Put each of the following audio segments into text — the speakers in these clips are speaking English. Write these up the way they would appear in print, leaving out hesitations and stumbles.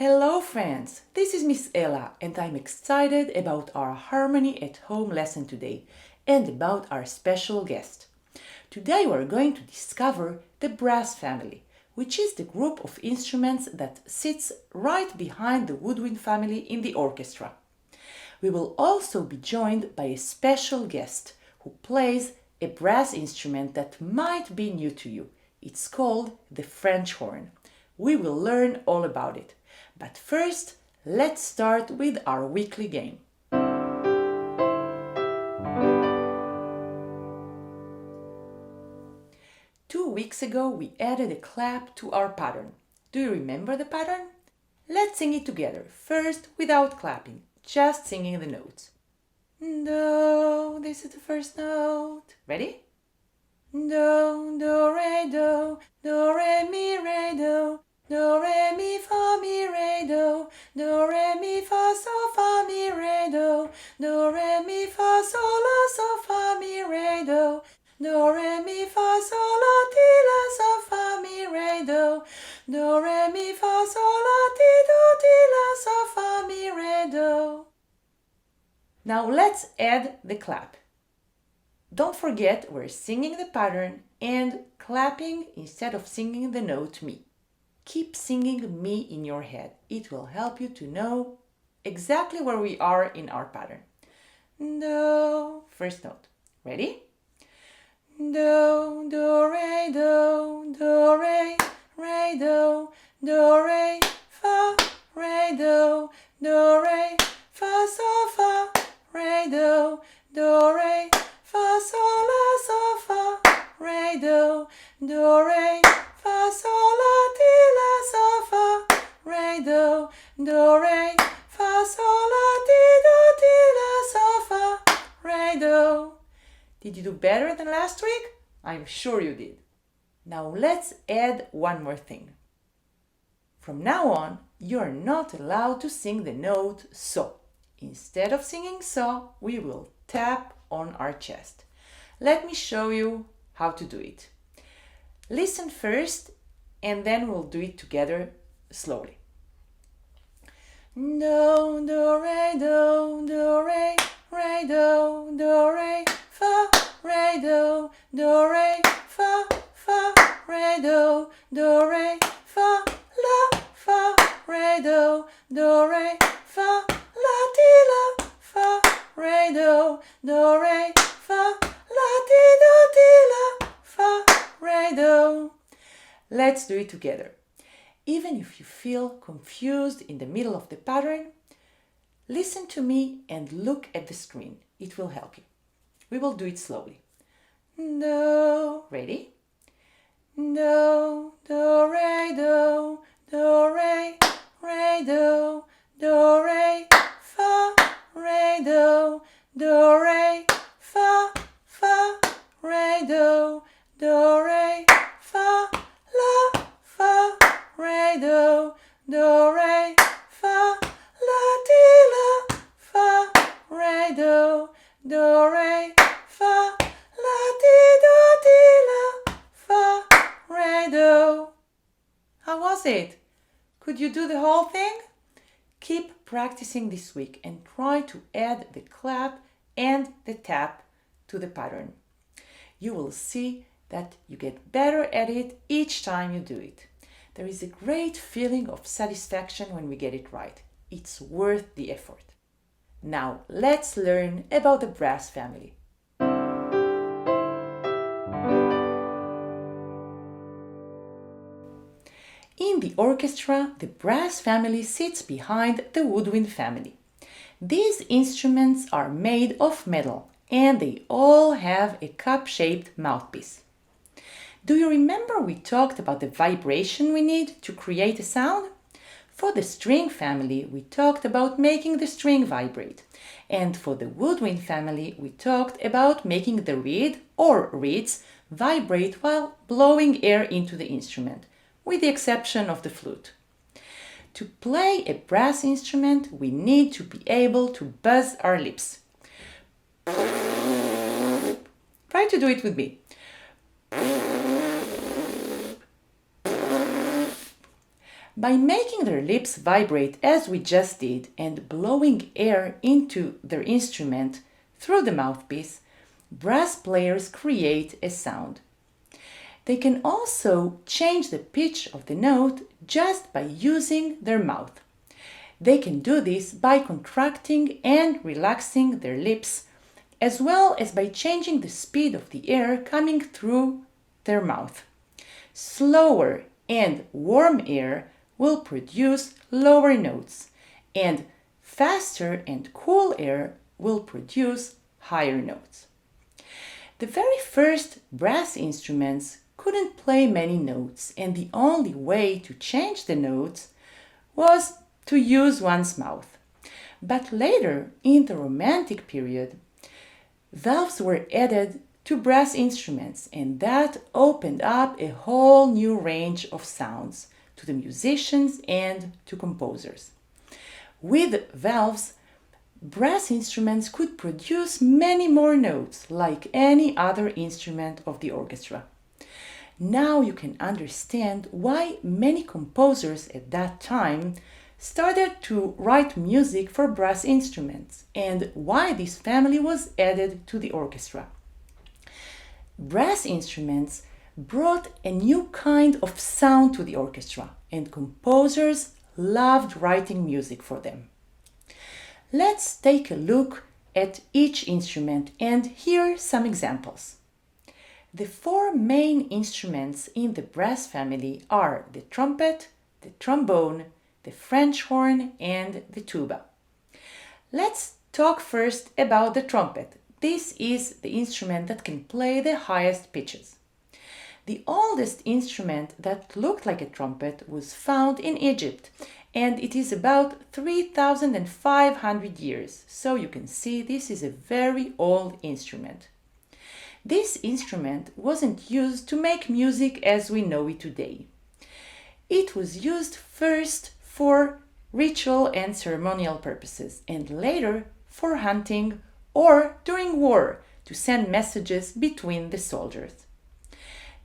Hello friends, this is Miss Ella and I'm excited about our Harmony at Home lesson today and about our special guest. Today we're going to discover the brass family, which is the group of instruments that sits right behind the woodwind family in the orchestra. We will also be joined by a special guest who plays a brass instrument that might be new to you. It's called the French horn. We will learn all about it. But first, let's start with our weekly game. 2 weeks ago, we added a clap to our pattern. Do you remember the pattern? Let's sing it together, first without clapping, just singing the notes. Do, this is the first note. Ready? Do, do, re, do, mi, re, do. Do, re, mi, fa, mi, re, do. Do, re, mi, fa, so, fa, mi, re, do. Do, re, mi, fa, so, la, so, fa, mi, re, do. Do, re, mi, fa, so, la, ti, la, so, fa, mi, re, do. Do, re, mi, fa, so, la, ti, do, ti, la, so, fa, mi, re, do. Now let's add the clap. Don't forget we're singing the pattern and clapping instead of singing the note mi. Keep singing mi in your head. It will help you to know exactly where we are in our pattern. Do, first note. Ready? Do, do, re, do, re, do, re, fa, re, do, re, fa, so, fa, re, do, re, fa, so, la, so, fa, re, do, re, fa, so, la, ti, la, so, fa, re, do, re, fa, so, la, ti, do, ti, la, so, fa, re, do. Did you do better than last week? I'm sure you did. Now let's add one more thing. From now on, you are not allowed to sing the note so. Instead of singing so, we will tap on our chest. Let me show you how to do it. Listen first and then we'll do it together slowly. Do, do, re, do, re, do, re, fa, re, do, re, fa, re, do, re, fa, la, fa, re, do, re, fa, la, ti, la, fa, re, do, re, fa, la, ti, do, ti, la, fa, re, do. Let's do it together. Even if you feel confused in the middle of the pattern, listen to me and look at the screen. It will help you. We will do it slowly. Do, ready? Do, do, re, do, re, do, re, fa, re, do, re, fa, re, do, re, fa, la, fa, re, do, re, fa, la, ti, la, fa, re, do, re, fa, la, ti, do, ti, la, fa, re, do. How was it? Could you do the whole thing? Keep practicing this week and try to add the clap and the tap to the pattern. You will see that you get better at it each time you do it. There is a great feeling of satisfaction when we get it right. It's worth the effort. Now let's learn about the brass family. In the orchestra, the brass family sits behind the woodwind family. These instruments are made of metal and they all have a cup-shaped mouthpiece. Do you remember we talked about the vibration we need to create a sound? For the string family, we talked about making the string vibrate. And for the woodwind family, we talked about making the reed or reeds vibrate while blowing air into the instrument, with the exception of the flute. To play a brass instrument, we need to be able to buzz our lips. Try to do it with me. By making their lips vibrate as we just did and blowing air into their instrument through the mouthpiece, brass players create a sound. They can also change the pitch of the note just by using their mouth. They can do this by contracting and relaxing their lips, as well as by changing the speed of the air coming through their mouth. Slower and warm air will produce lower notes, and faster and cool air will produce higher notes. The very first brass instruments couldn't play many notes, and the only way to change the notes was to use one's mouth. But later, in the Romantic period, valves were added to brass instruments, and that opened up a whole new range of sounds to the musicians and to composers. With valves, brass instruments could produce many more notes like any other instrument of the orchestra. Now you can understand why many composers at that time started to write music for brass instruments and why this family was added to the orchestra. Brass instruments brought a new kind of sound to the orchestra, and composers loved writing music for them. Let's take a look at each instrument and hear some examples. The four main instruments in the brass family are the trumpet, the trombone, the French horn, and the tuba. Let's talk first about the trumpet. This is the instrument that can play the highest pitches. The oldest instrument that looked like a trumpet was found in Egypt, and it is about 3,500 years, so you can see this is a very old instrument. This instrument wasn't used to make music as we know it today. It was used first for ritual and ceremonial purposes, and later for hunting or during war to send messages between the soldiers.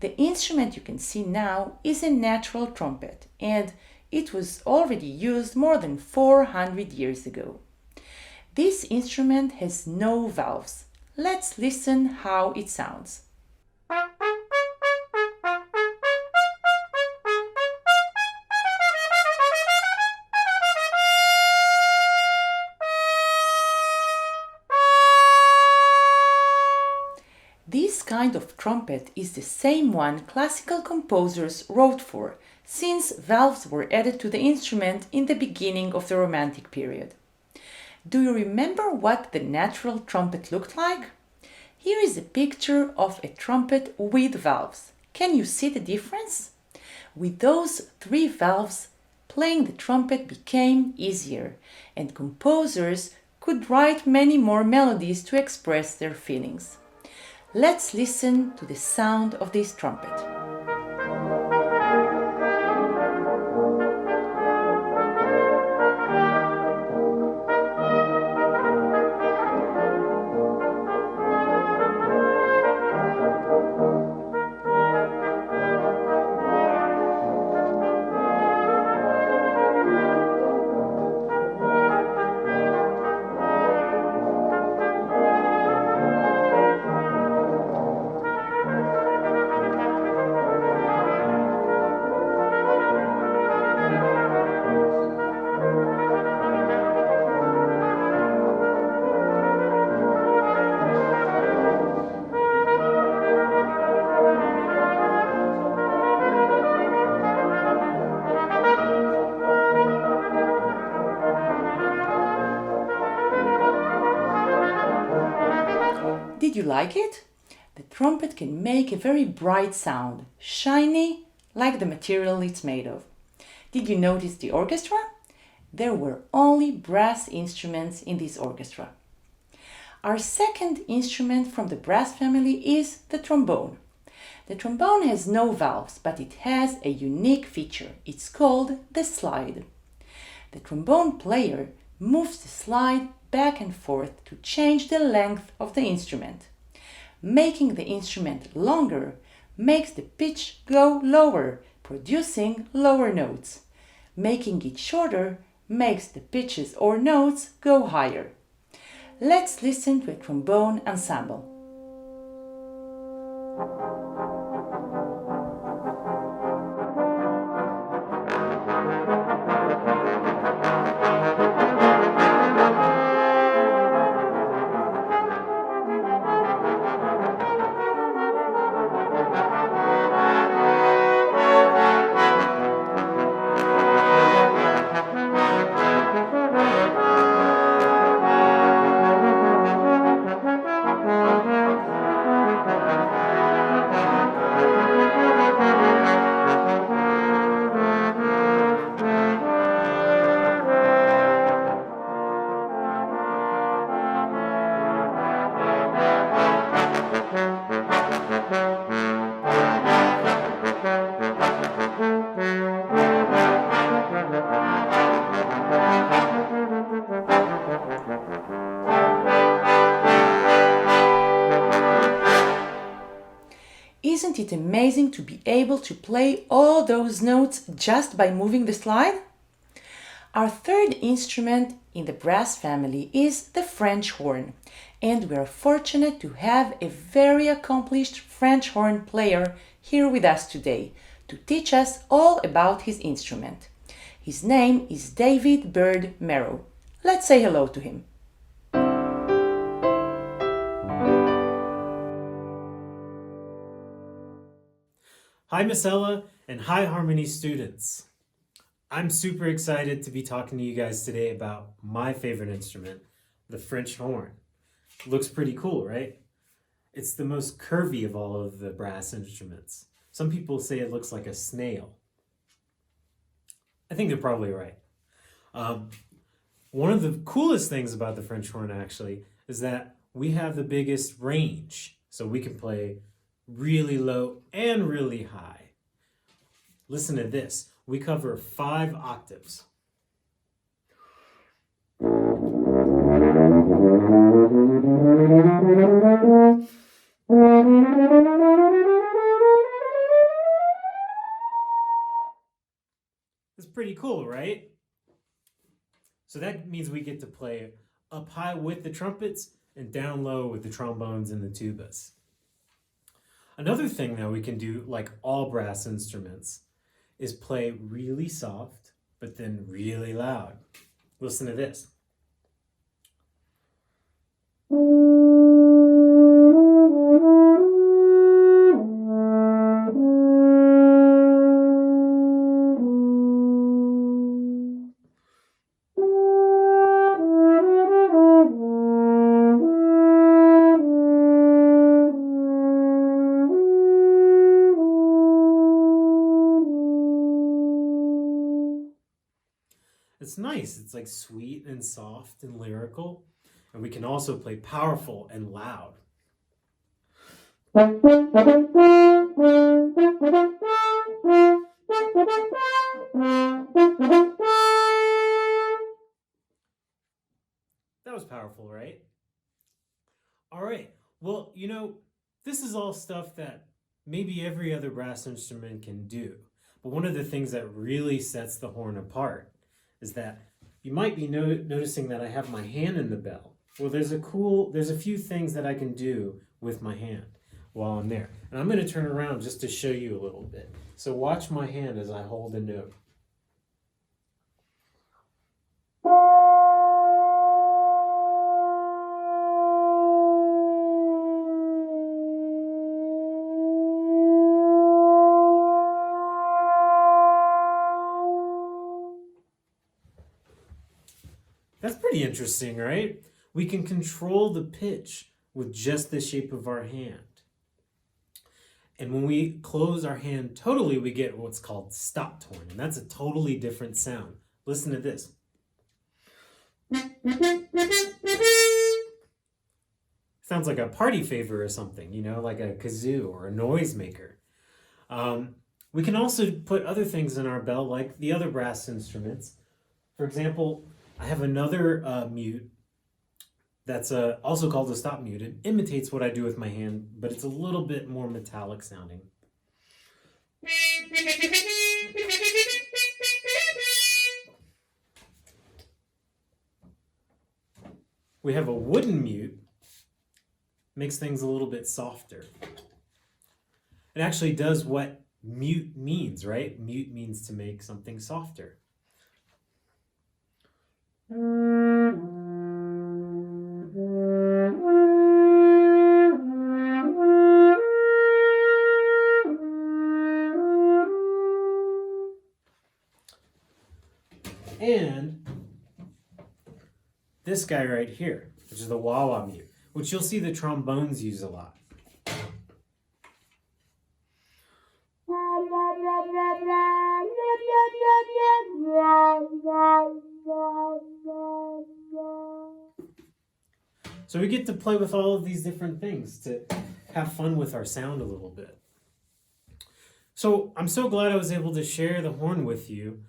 The instrument you can see now is a natural trumpet, and it was already used more than 400 years ago. This instrument has no valves. Let's listen how it sounds. This kind of trumpet is the same one classical composers wrote for, since valves were added to the instrument in the beginning of the Romantic period. Do you remember what the natural trumpet looked like? Here is a picture of a trumpet with valves. Can you see the difference? With those 3 valves, playing the trumpet became easier, and composers could write many more melodies to express their feelings. Let's listen to the sound of this trumpet. Did you like it? The trumpet can make a very bright sound, shiny, like the material it's made of. Did you notice the orchestra? There were only brass instruments in this orchestra. Our second instrument from the brass family is the trombone. The trombone has no valves, but it has a unique feature. It's called the slide. The trombone player moves the slide back and forth to change the length of the instrument. Making the instrument longer makes the pitch go lower, producing lower notes. Making it shorter makes the pitches or notes go higher. Let's listen to a trombone ensemble. Isn't it amazing to be able to play all those notes just by moving the slide? Our third instrument in the brass family is the French horn, and we are fortunate to have a very accomplished French horn player here with us today to teach us all about his instrument. His name is David Byrd-Marrow. Let's say hello to him. Hi, Miss Ella, and hi, Harmony students. I'm super excited to be talking to you guys today about my favorite instrument, the French horn. Looks pretty cool, right? It's the most curvy of all of the brass instruments. Some people say it looks like a snail. I think they're probably right. One of the coolest things about the French horn, actually, is that we have the biggest range. So we can play really low and really high. Listen to this. We cover 5 octaves. It's pretty cool, right? So that means we get to play up high with the trumpets and down low with the trombones and the tubas. Another thing that we can do, like all brass instruments, is play really soft, but then really loud. Listen to this. It's nice. It's like sweet and soft and lyrical. And we can also play powerful and loud. That was powerful, right? All right. Well, this is all stuff that maybe every other brass instrument can do. But one of the things that really sets the horn apart is that you might be noticing that I have my hand in the bell. Well, there's a few things that I can do with my hand while I'm there. And I'm going to turn around just to show you a little bit. So watch my hand as I hold a note. That's pretty interesting, right? We can control the pitch with just the shape of our hand. And when we close our hand totally, we get what's called stopped horn, and that's a totally different sound. Listen to this. Sounds like a party favor or something, like a kazoo or a noisemaker. We can also put other things in our bell, like the other brass instruments. For example, I have another mute that's also called a stop mute. It imitates what I do with my hand, but it's a little bit more metallic sounding. we have a wooden mute. Makes things a little bit softer. It actually does what mute means, right? Mute means to make something softer. And this guy right here, which is the wah-wah mute, which you'll see the trombones use a lot. So we get to play with all of these different things to have fun with our sound a little bit. So I'm so glad I was able to share the horn with you.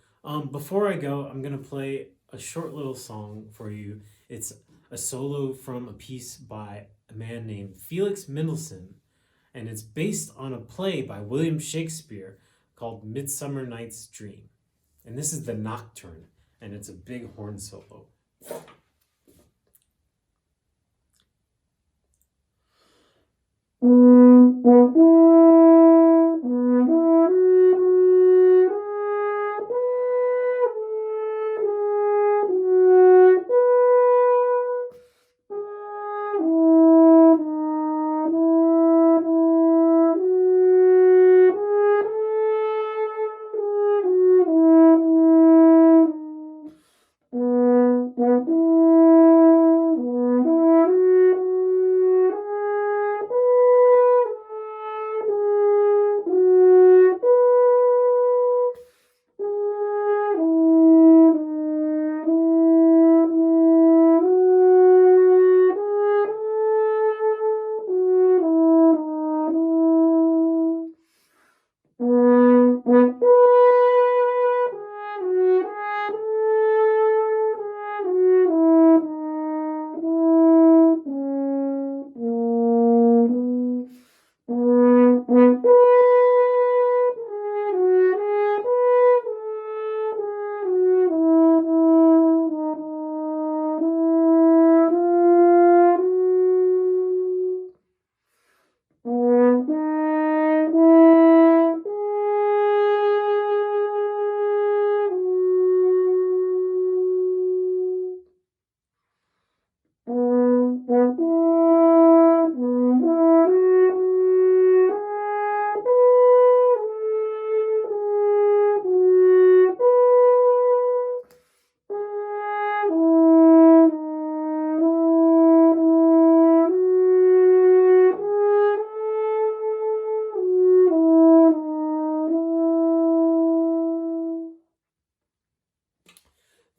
Before I go, I'm going to play a short little song for you. It's a solo from a piece by a man named Felix Mendelssohn, and it's based on a play by William Shakespeare called Midsummer Night's Dream. And this is the Nocturne, and it's a big horn solo.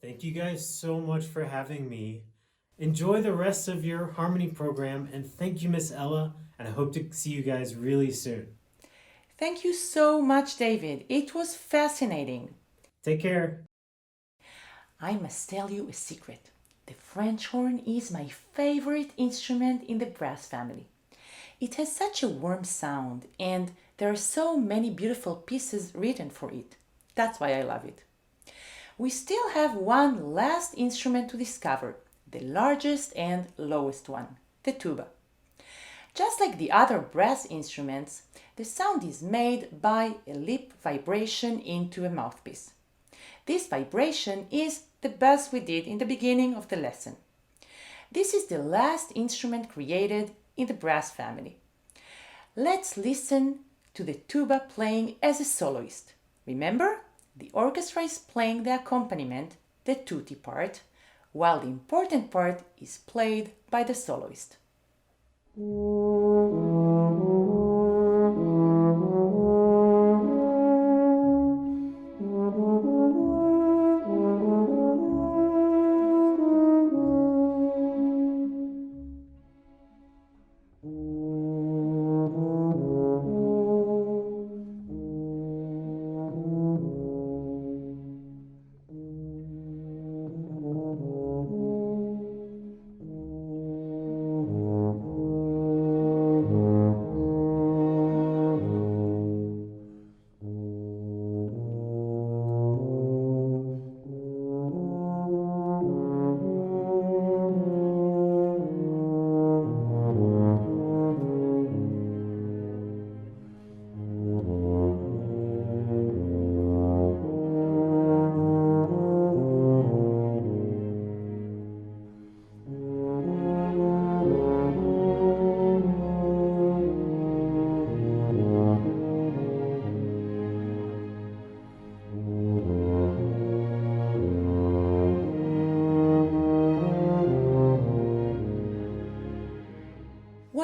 Thank you guys so much for having me. Enjoy the rest of your harmony program, and thank you, Miss Ella, and I hope to see you guys really soon. Thank you so much, David. It was fascinating. Take care. I must tell you a secret. The French horn is my favorite instrument in the brass family. It has such a warm sound, and there are so many beautiful pieces written for it. That's why I love it. We still have one last instrument to discover, the largest and lowest one, the tuba. Just like the other brass instruments, the sound is made by a lip vibration into a mouthpiece. This vibration is the buzz we did in the beginning of the lesson. This is the last instrument created in the brass family. Let's listen to the tuba playing as a soloist. Remember? The orchestra is playing the accompaniment, the tutti part, while the important part is played by the soloist.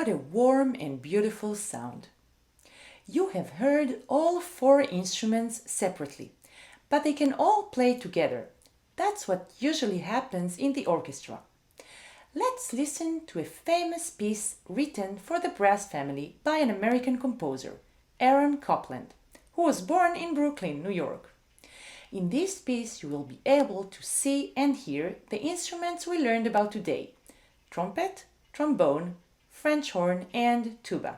What a warm and beautiful sound. You have heard all 4 instruments separately, but they can all play together. That's what usually happens in the orchestra. Let's listen to a famous piece written for the brass family by an American composer, Aaron Copland, who was born in Brooklyn, New York. In this piece, you will be able to see and hear the instruments we learned about today: trumpet, trombone, French horn, and tuba,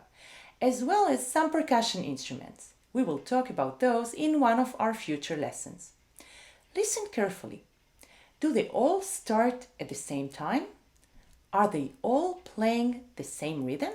as well as some percussion instruments. We will talk about those in one of our future lessons. Listen carefully. Do they all start at the same time? Are they all playing the same rhythm?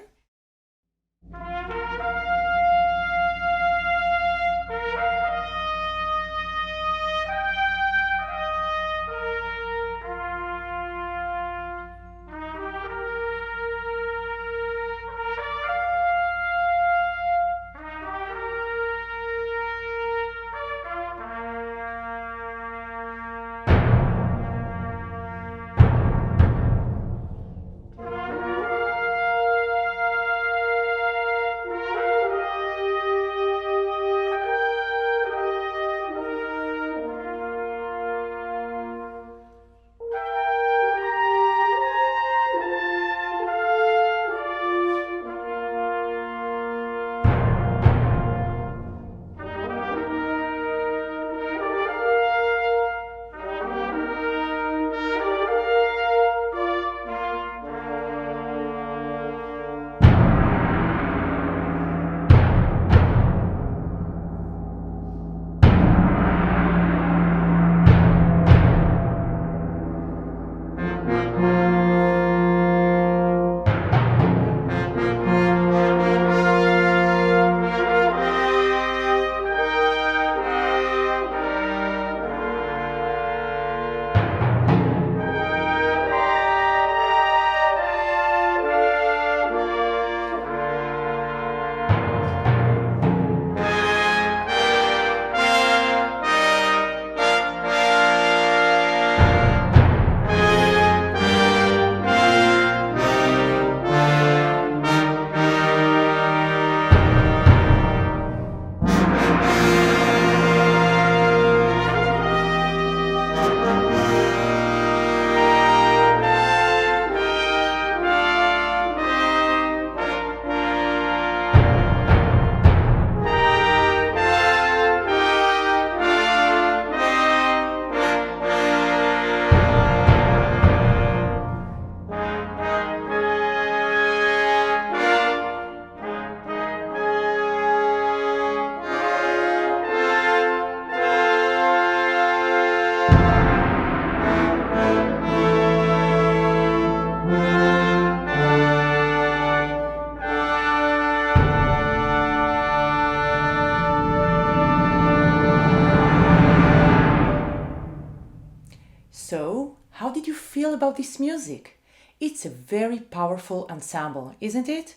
So, how did you feel about this music? It's a very powerful ensemble, isn't it?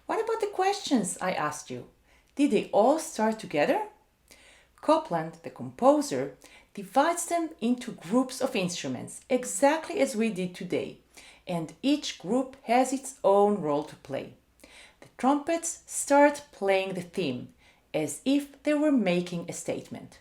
What about the questions I asked you? Did they all start together? Copland, the composer, divides them into groups of instruments, exactly as we did today, and each group has its own role to play. The trumpets start playing the theme, as if they were making a statement.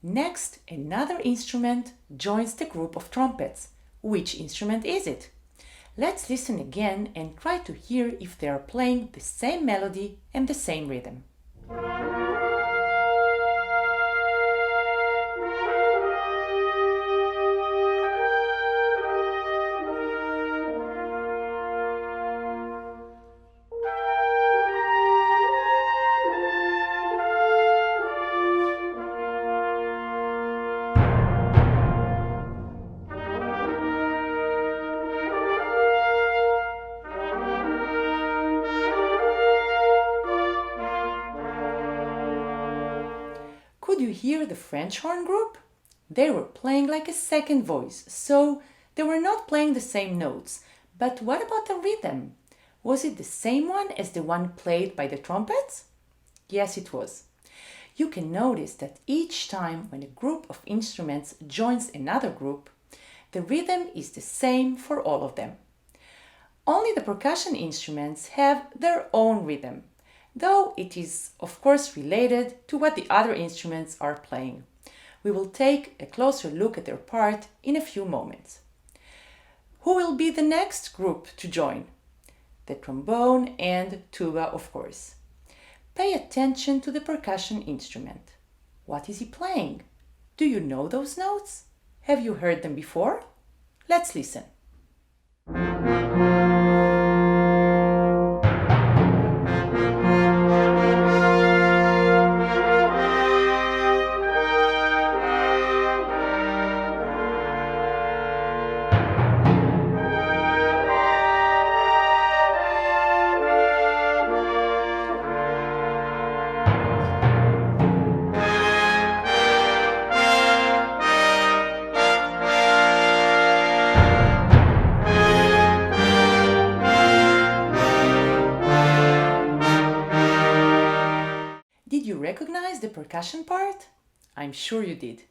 Next, another instrument joins the group of trumpets. Which instrument is it? Let's listen again and try to hear if they are playing the same melody and the same rhythm. hear the French horn group? They were playing like a second voice, so they were not playing the same notes. But what about the rhythm? Was it the same one as the one played by the trumpets? Yes, it was. You can notice that each time when a group of instruments joins another group, the rhythm is the same for all of them. Only the percussion instruments have their own rhythm, though it is of course related to what the other instruments are playing. We will take a closer look at their part in a few moments. Who will be the next group to join? The trombone and tuba, of course. Pay attention to the percussion instrument. What is he playing? Do you know those notes? Have you heard them before? Let's listen. Did you recognize the percussion part? I'm sure you did.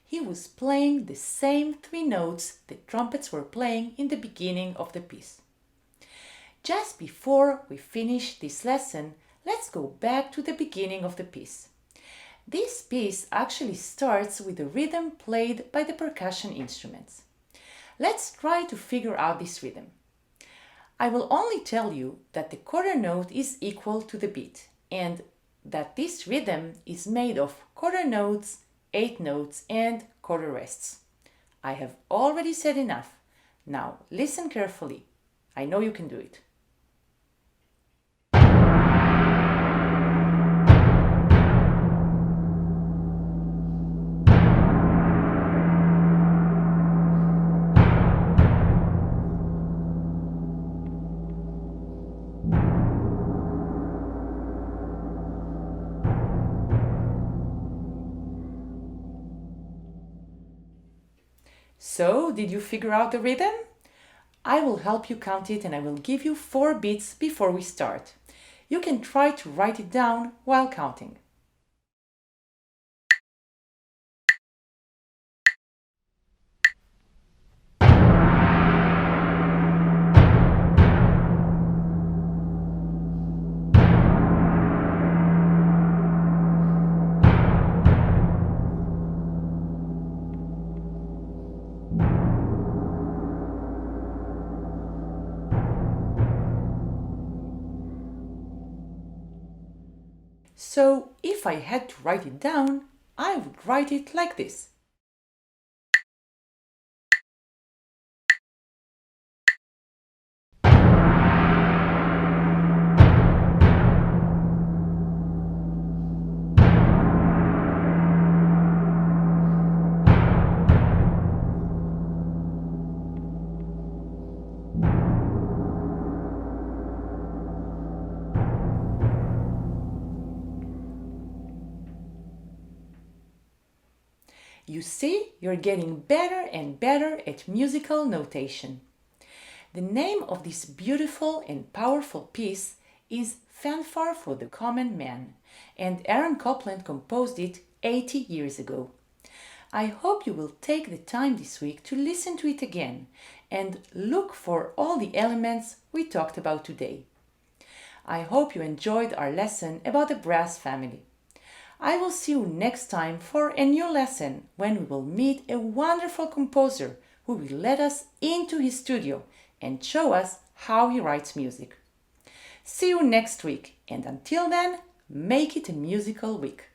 He was playing the same 3 notes the trumpets were playing in the beginning of the piece. Just before we finish this lesson, let's go back to the beginning of the piece. This piece actually starts with the rhythm played by the percussion instruments. Let's try to figure out this rhythm. I will only tell you that the quarter note is equal to the beat and that this rhythm is made of quarter notes, 8 notes, and quarter rests. I have already said enough. Now listen carefully. I know you can do it. So, did you figure out the rhythm? I will help you count it and I will give you 4 beats before we start. You can try to write it down while counting. So, if I had to write it down, I would write it like this. You see, you're getting better and better at musical notation. The name of this beautiful and powerful piece is Fanfare for the Common Man, and Aaron Copland composed it 80 years ago. I hope you will take the time this week to listen to it again and look for all the elements we talked about today. I hope you enjoyed our lesson about the brass family. I will see you next time for a new lesson when we will meet a wonderful composer who will let us into his studio and show us how he writes music. See you next week, and until then, make it a musical week.